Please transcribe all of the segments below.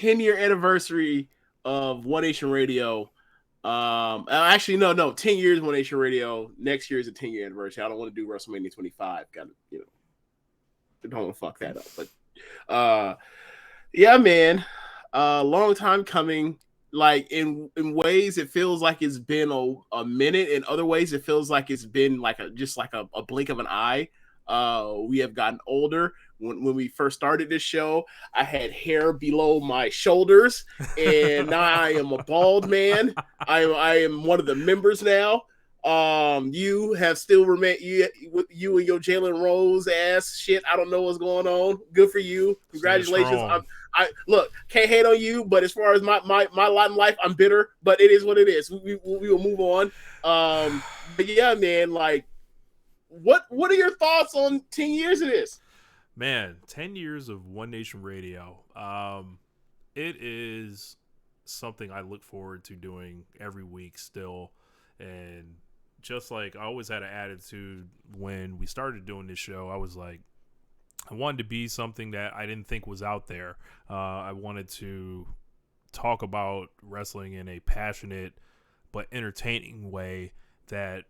10-year anniversary of One Nation Radio. Actually, no, 10 years One Nation Radio. Next year is a 10-year anniversary. I don't want to do WrestleMania 25. Got to, don't want to fuck that up. But yeah, man, long time coming. Like in ways, it feels like it's been a minute. In other ways, it feels like it's been like a blink of an eye. We have gotten older. When we first started this show, I had hair below my shoulders, and now I am a bald man. I am one of the members now. You have still remained you and your Jalen Rose ass shit. I don't know what's going on. Good for you. Congratulations. I look, can't hate on you, but as far as my lot in life, I'm bitter, but it is what it is. We will move on. But yeah, man, like what are your thoughts on 10 years of this? Man, 10 years of One Nation Radio. It is something I look forward to doing every week still. And just like I always had an attitude when we started doing this show, I was like, I wanted to be something that I didn't think was out there. I wanted to talk about wrestling in a passionate but entertaining way that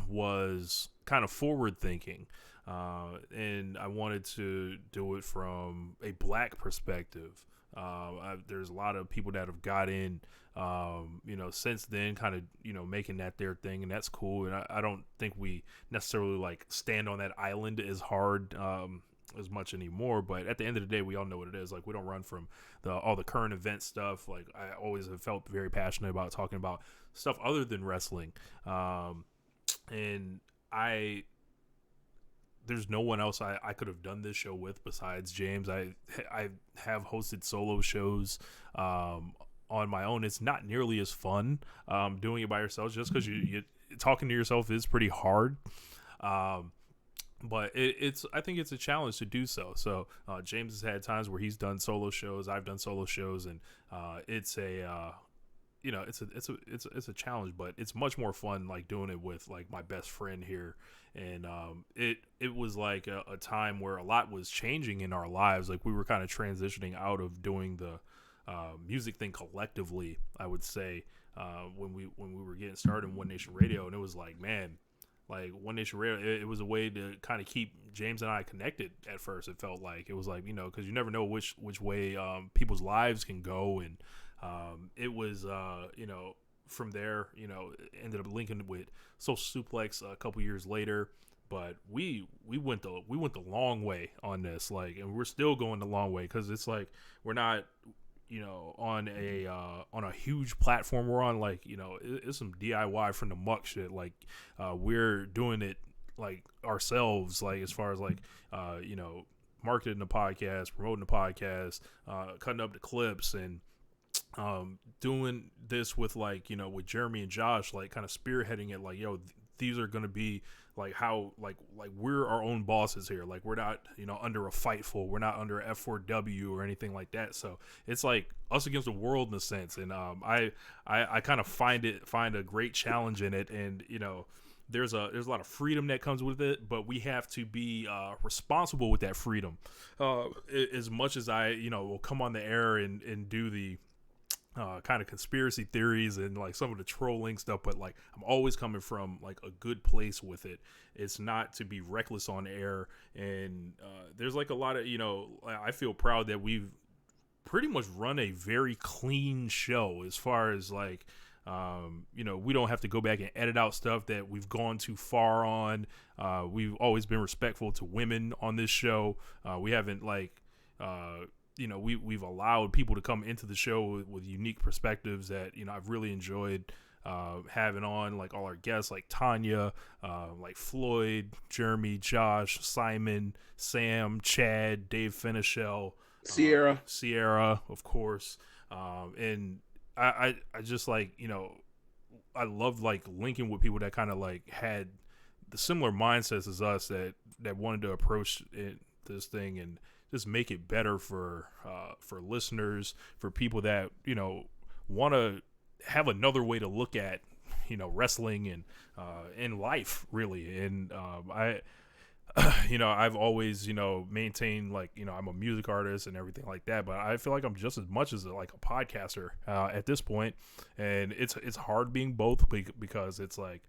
was kind of forward thinking. And I wanted to do it from a black perspective. There's a lot of people that have got in, since then, kind of, making that their thing, and that's cool. And I don't think we necessarily like stand on that island as hard as much anymore. But at the end of the day, we all know what it is. Like, we don't run from all the current event stuff. Like, I always have felt very passionate about talking about stuff other than wrestling. And there's no one else I could have done this show with besides James. I have hosted solo shows on my own. It's not nearly as fun doing it by yourself, just because you talking to yourself is pretty hard. But I think it's a challenge to do so. So James has had times where he's done solo shows. I've done solo shows, and it's a it's a challenge, but it's much more fun like doing it with like my best friend here. And it was like a time where a lot was changing in our lives. Like, we were kind of transitioning out of doing the music thing collectively, I would say, when we were getting started in One Nation Radio. And it was like, man, like One Nation Radio, it was a way to kind of keep James and I connected. At first, it felt like it was like, because you never know which way people's lives can go. And it was from there, ended up linking with Social Suplex a couple years later. But we went the long way on this, like, and we're still going the long way, because it's like we're not on a huge platform. We're on, like, it's some DIY from the muck shit. Like, we're doing it like ourselves, like, as far as like marketing the podcast, promoting the podcast, cutting up the clips, and doing this with, like, with Jeremy and Josh, like, kind of spearheading it, like, these are going to be like how like we're our own bosses here. Like, we're not under a Fightful, we're not under F4W or anything like that. So it's like us against the world in a sense. And I kind of find a great challenge in it. And there's a lot of freedom that comes with it, but we have to be responsible with that freedom. As much as I will come on the air and do the kind of conspiracy theories and like some of the trolling stuff, but like I'm always coming from like a good place with it. It's not to be reckless on air. And there's like a lot of I feel proud that we've pretty much run a very clean show, as far as like we don't have to go back and edit out stuff that we've gone too far on. We've always been respectful to women on this show. We haven't like we've allowed people to come into the show with unique perspectives that I've really enjoyed having on, like all our guests, like Tanya, like Floyd, Jeremy, Josh, Simon, Sam, Chad, Dave Finichel, Sierra, of course. And I just like I love like linking with people that kind of like had the similar mindsets as us, that wanted to approach this thing and just make it better for listeners, for people that want to have another way to look at wrestling and in life, really. And you know, I've always, you know, maintained like, you know, I'm a music artist and everything like that, but I feel like I'm just as much as like a podcaster at this point, and it's hard being both because it's like,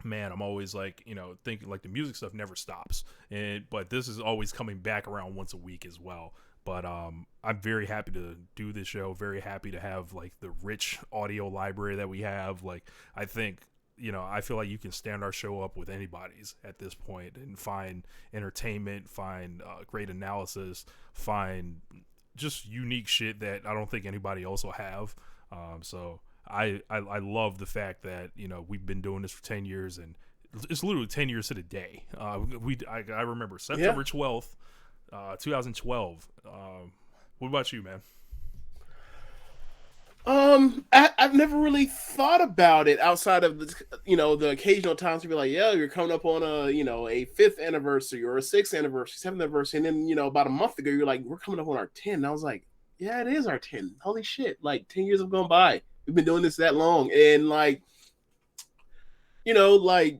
man, I'm always like, you know, thinking like the music stuff never stops, and but this is always coming back around once a week as well. But I'm very happy to do this show. Very happy to have like the rich audio library that we have. Like, I think, you know, I feel like you can stand our show up with anybody's at this point and find entertainment, find great analysis, find just unique shit that I don't think anybody else will have. So I love the fact that, you know, we've been doing this for 10 years, and it's literally 10 years to the day. I remember Yeah. September 12th, 2012. What about you, man? I've never really thought about it outside of the, you know, the occasional times to be like, yeah, you're coming up on a, you know, a fifth anniversary or a sixth anniversary, seventh anniversary, and then, you know, about a month ago, you're like, we're coming up on our 10. And I was like, yeah, it is our 10. Holy shit! Like 10 years have gone by. We've been doing this that long, and like, you know, like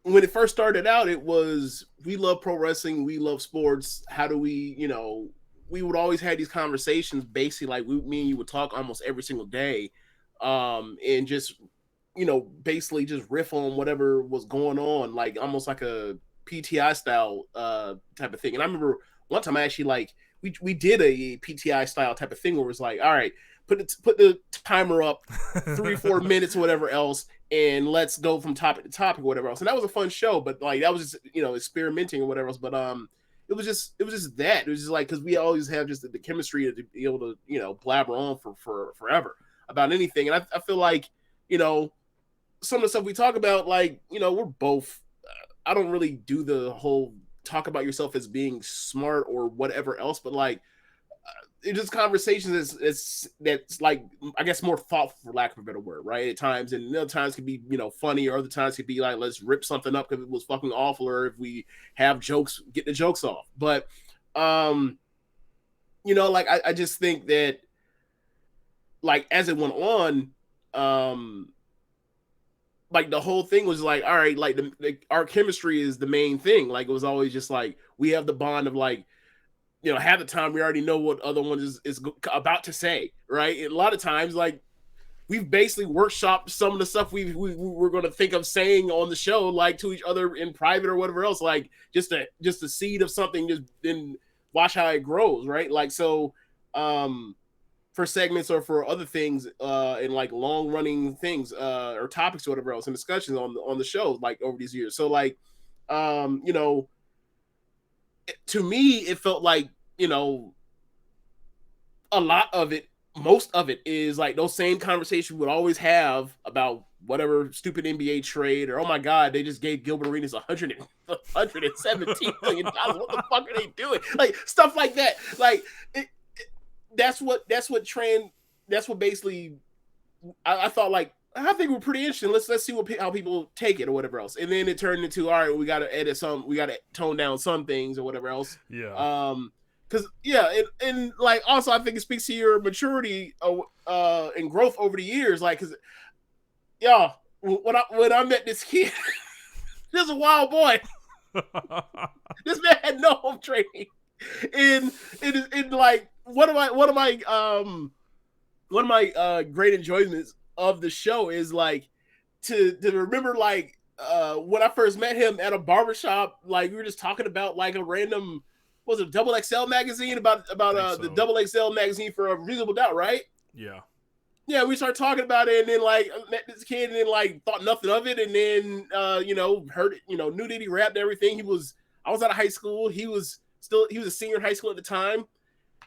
when it first started out, it was we love pro wrestling, we love sports. How do we, you know, we would always have these conversations. Basically, like me and you would talk almost every single day, and just, you know, basically just riff on whatever was going on, like almost like a PTI style type of thing. And I remember one time I actually like we did a PTI style type of thing where it was like, all right, put the timer up 3 4 minutes or whatever else, and let's go from topic to topic or whatever else. And that was a fun show, but like that was just, you know, experimenting or whatever else. But it was just that. It was just like because we always have just the chemistry to be able to, you know, blabber on for forever about anything. And I feel like, you know, some of the stuff we talk about, like, you know, we're both. I don't really do the whole talk about yourself as being smart or whatever else, but like it's just conversations that's like, I guess, more thoughtful, for lack of a better word, right? At times, and other times could be, you know, funny, or other times could be like, let's rip something up because it was fucking awful, or if we have jokes, get the jokes off. But um, you know, like I just think that like as it went on, um, like the whole thing was like, all right, like our chemistry is the main thing. Like it was always just like we have the bond of like, you know, half the time we already know what other one is about to say, right? And a lot of times, like we've basically workshopped some of the stuff we were going to think of saying on the show, like to each other in private or whatever else, like just a seed of something, just then watch how it grows, right? Like so, um, for segments or for other things, and like long running things, or topics or whatever else, and discussions on the show, like over these years. So like, you know, to me, it felt like, you know, a lot of it, most of it is like those same conversations we would always have about whatever stupid NBA trade, or oh my god, they just gave Gilbert Arenas 117 million dollars. What the fuck are they doing? Like stuff like that. Like that's what basically I thought like I think we're pretty interesting. Let's see how people take it or whatever else. And then it turned into, all right, we got to edit some, we got to tone down some things or whatever else. Yeah. Because yeah, and like also I think it speaks to your maturity and growth over the years. Like, because yeah, when I met this kid, this is a wild boy. This man had no home training, and in like one of my great enjoyments of the show is like to remember like when I first met him at a barbershop, like we were just talking about like a random, was it Double XL magazine, about the So. Double XL magazine for a Reasonable Doubt, right? Yeah. Yeah, we started talking about it, and then like I met this kid, and then like thought nothing of it, and then you know, heard it, you know, knew that he rapped everything. I was out of high school. He was a senior in high school at the time,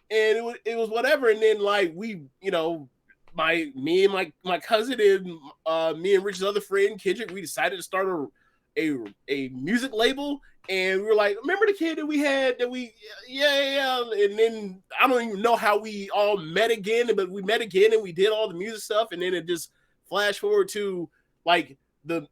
and it was whatever. And then like we, you know, me and my cousin and me and Rich's other friend Kendrick, we decided to start a music label. And we were like, remember the kid that we had that we, yeah. And then I don't even know how we all met again, but we met again and we did all the music stuff. And then it just flashed forward to like the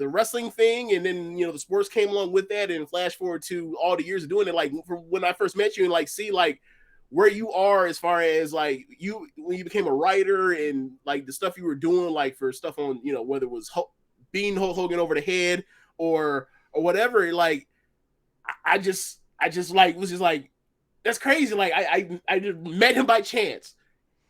wrestling thing. And then, you know, the sports came along with that, and flash forward to all the years of doing it. Like from when I first met you, and like see like where you are as far as like you, when you became a writer, and like the stuff you were doing, like for stuff on, you know, whether it was beating Hulk Hogan over the head or whatever, like I just like was just like that's crazy. Like I just met him by chance,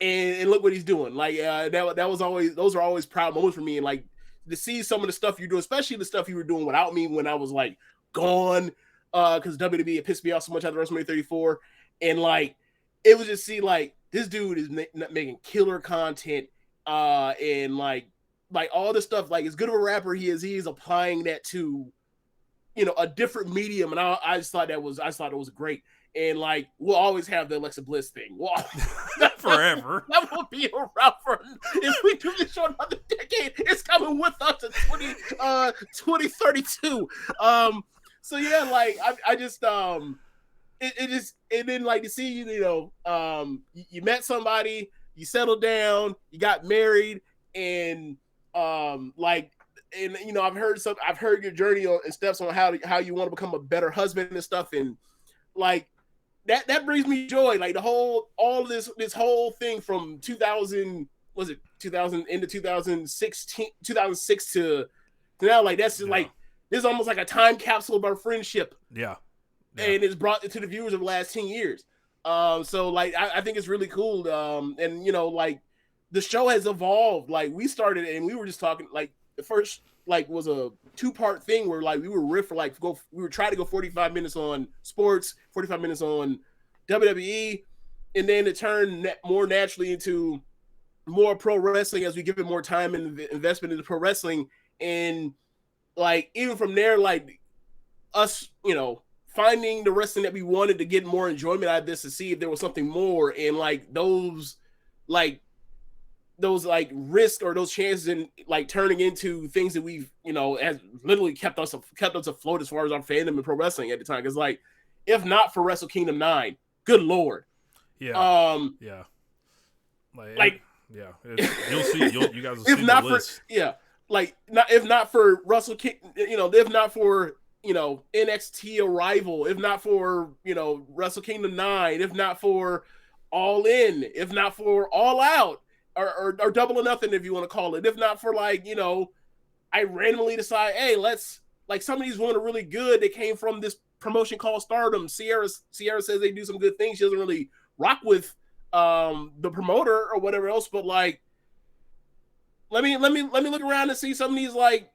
and look what he's doing. Like that was always those are always proud moments for me, and like to see some of the stuff you're doing, especially the stuff you were doing without me when I was like gone, because WWE had pissed me off so much after WrestleMania 34, and like it was just see like this dude is making killer content, and like all this stuff. Like as good of a rapper he is applying that to a different medium, and I just thought it was great. And like we'll always have the Alexa Bliss thing. Well, Forever. that will be around for if we do this show another decade. It's coming with us in 2032. So yeah, like I just it just and then like to see you met somebody, you settled down, you got married, and like and I've heard your journey and steps on how you want to become a better husband and stuff, and like that brings me joy. Like all this whole thing from 2000 was it 2000 into 2016 2006 to now, like that's just like this is almost like a time capsule of our friendship. Yeah. And it's brought to the viewers of the last 10 years. So like I think it's really cool. And like the show has evolved. Like we started and we were just talking like the first like was a 2-part thing where like we were riff for like we were trying to go 45 minutes on sports, 45 minutes on WWE, and then it turned more naturally into more pro wrestling as we give it more time and investment into pro wrestling. And like even from there, like us, finding the wrestling that we wanted to get more enjoyment out of this to see if there was something more, and like those risks or those chances in like turning into things that we've has literally kept us afloat as far as our fandom in pro wrestling at the time. Because like if not for Wrestle Kingdom 9, good lord. Yeah. Yeah. Yeah. You'll see. You guys will see the list. If not for Wrestle King, if not for NXT Arrival, if not for Wrestle Kingdom 9, if not for All In, if not for All Out, or Double or Nothing, if you want to call it, if not for like I randomly decide, hey, let's like some of these women are really good. They came from this promotion called Stardom. Sierra says they do some good things. She doesn't really rock with the promoter or whatever else, but like let me look around and see some of these like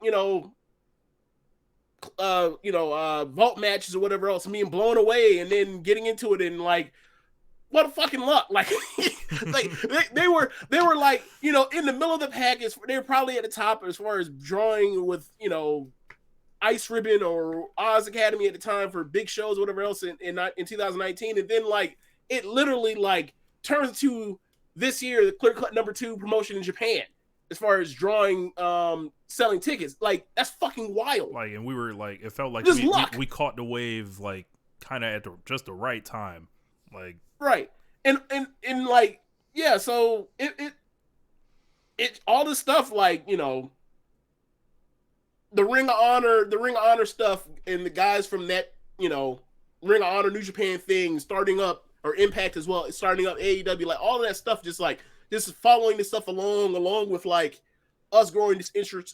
vault matches or whatever else, being blown away and then getting into it and like what a fucking luck. Like like they were like in the middle of the pack. They were probably at the top as far as drawing with Ice Ribbon or Oz Academy at the time for big shows or whatever else in 2019, and then like it literally like turns to this year the clear cut number 2 promotion in Japan as far as drawing selling tickets. Like that's fucking wild. Like, and we were like, it felt like we caught the wave like kind of at just the right time. Like right. And like yeah, so it all this stuff like the Ring of Honor stuff and the guys from that Ring of Honor New Japan thing starting up, or Impact as well, starting up AEW, like all of that stuff, just following this stuff along with like us growing this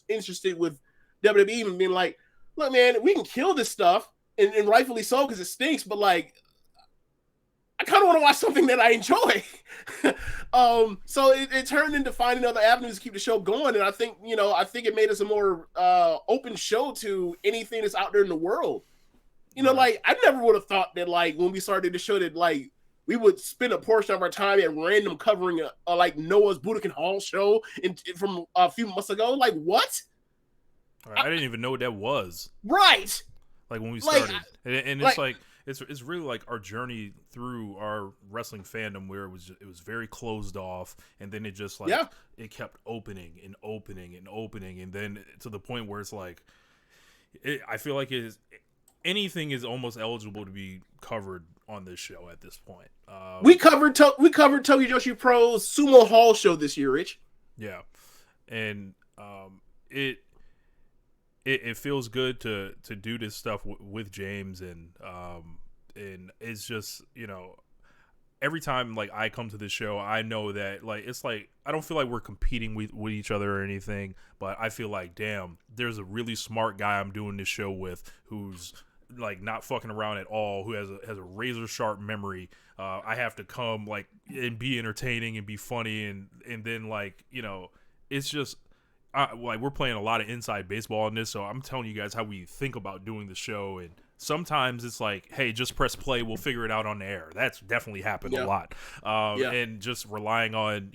interested with WWE and being like, look man, we can kill this stuff and rightfully so because it stinks, but like I kind of want to watch something that I enjoy. So it turned into finding other avenues to keep the show going, and I think it made us a more open show to anything that's out there in the world. Like I never would have thought that like when we started the show that like we would spend a portion of our time at random covering a like Noah's Budokan Hall show from a few months ago. Like what? I didn't even know what that was. Right. Like when we started, and it's like it's really like our journey through our wrestling fandom where it was very closed off, and then it just like it kept opening and opening and opening, and then to the point where it's like I feel like anything is almost eligible to be covered on this show at this point. We covered Tokyo Joshi Pro's Sumo Hall show this year, Rich. Yeah, and it feels good to do this stuff with James, and it's just every time like I come to this show, I know that like it's like I don't feel like we're competing with each other or anything, but I feel like damn, there's a really smart guy I'm doing this show with who's like not fucking around at all, who has a razor sharp memory. I have to come like and be entertaining and be funny, and then like, you know, it's just like we're playing a lot of inside baseball in this, so I'm telling you guys how we think about doing the show. And sometimes it's like, hey, just press play, we'll figure it out on the air. That's definitely happened a lot. And just relying on,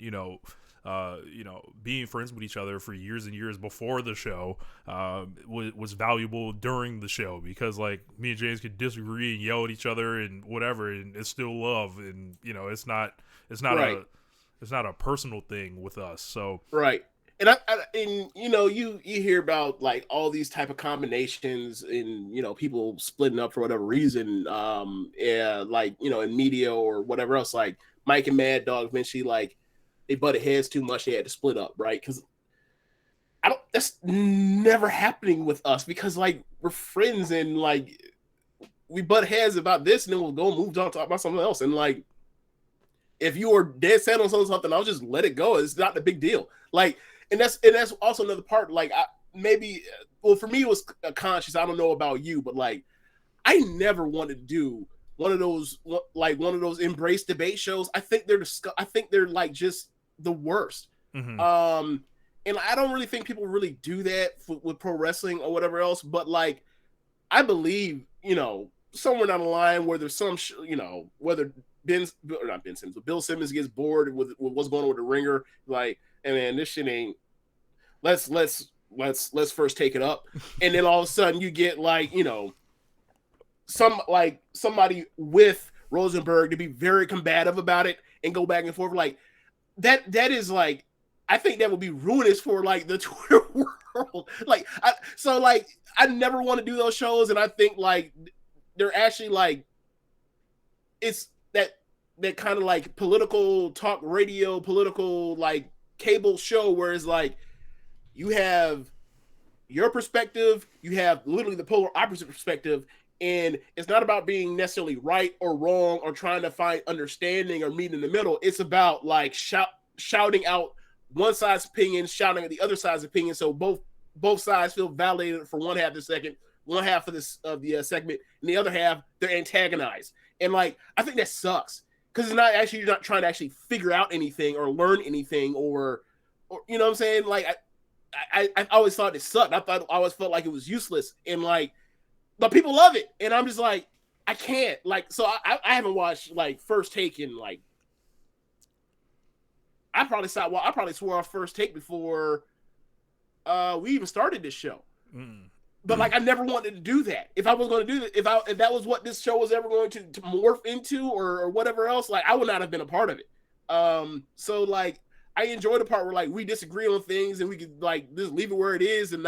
being friends with each other for years and years before the show was valuable during the show, because like me and James could disagree and yell at each other and whatever, and it's still love, and you know, it's not right. it's not a personal thing with us. So Right. And and you know, you hear about like all these type of combinations and, you know, people splitting up for whatever reason, yeah, like, you know, in media or whatever else, like Mike and Mad Dog eventually, like, they butted heads too much, they had to split up, right? Because I don't, that's never happening with us, because like we're friends and like we butt heads about this and then we'll go move on to talk about something else. And like, if you are dead set on something, I'll just let it go. It's not a big deal. Like, and that's also another part. Like, well, for me, it was a conscious. I don't know about you, but like, I never wanted to do one of those embrace debate shows. I think they're like just the worst. mm-hmm. And I don't really think people really do that with pro wrestling or whatever else. But like, I believe, you know, somewhere down the line where there's some, whether not Ben Simmons, but Bill Simmons gets bored with what's going on with the Ringer, like, and man, this shit ain't. Let's first take it up, and then all of a sudden you get like, you know, somebody with Rosenberg to be very combative about it and go back and forth like that. That is like, I think that would be ruinous for like the Twitter world. Like, I never want to do those shows, and I think like they're actually like, it's that kind of like political talk radio, political like cable show where it's like you have your perspective, you have literally the polar opposite perspective, and it's not about being necessarily right or wrong or trying to find understanding or meet in the middle. It's about like shouting out one side's opinion, shouting at the other side's opinion, so both sides feel validated for one half of the second, one half of the segment, and the other half they're antagonized. And like, I think that sucks, because it's not actually, you're not trying to actually figure out anything or learn anything, or you know what I'm saying? Like, I always thought it sucked. I always felt like it was useless, and like, but people love it, and I'm just like, I can't. Like, so I haven't watched like First Take in like, I probably swore off First Take before we even started this show. But like, I never wanted to do that. If I was going to do that, if that was what this show was ever going to morph into, or whatever else, like, I would not have been a part of it. So like, I enjoy the part where like we disagree on things and we could like just leave it where it is and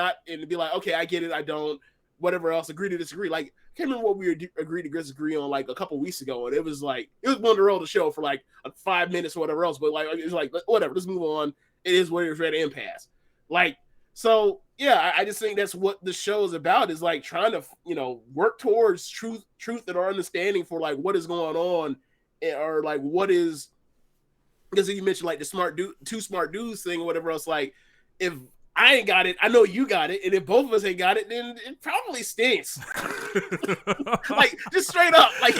be like, okay, I get it, I don't, whatever else, agree to disagree. Like, I can't remember what we agreed to disagree on like a couple weeks ago, and it was like, it was one to roll the show for like 5 minutes or whatever else. But like, it's like, whatever, let's move on. It is what it is, ready to impasse. Like, so yeah, I just think that's what the show is about, is like trying to, you know, work towards truth and our understanding for like what is going on, or like what is, because you mentioned like the two smart dudes thing or whatever else. Like, if I ain't got it, I know you got it, and if both of us ain't got it, then it probably stinks. Like, just straight up, like,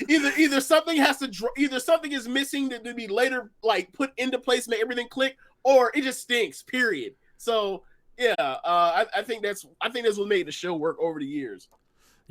either something has to either something is missing to be later like put into place, make everything click, or it just stinks. Period. So yeah, I think that's what made the show work over the years.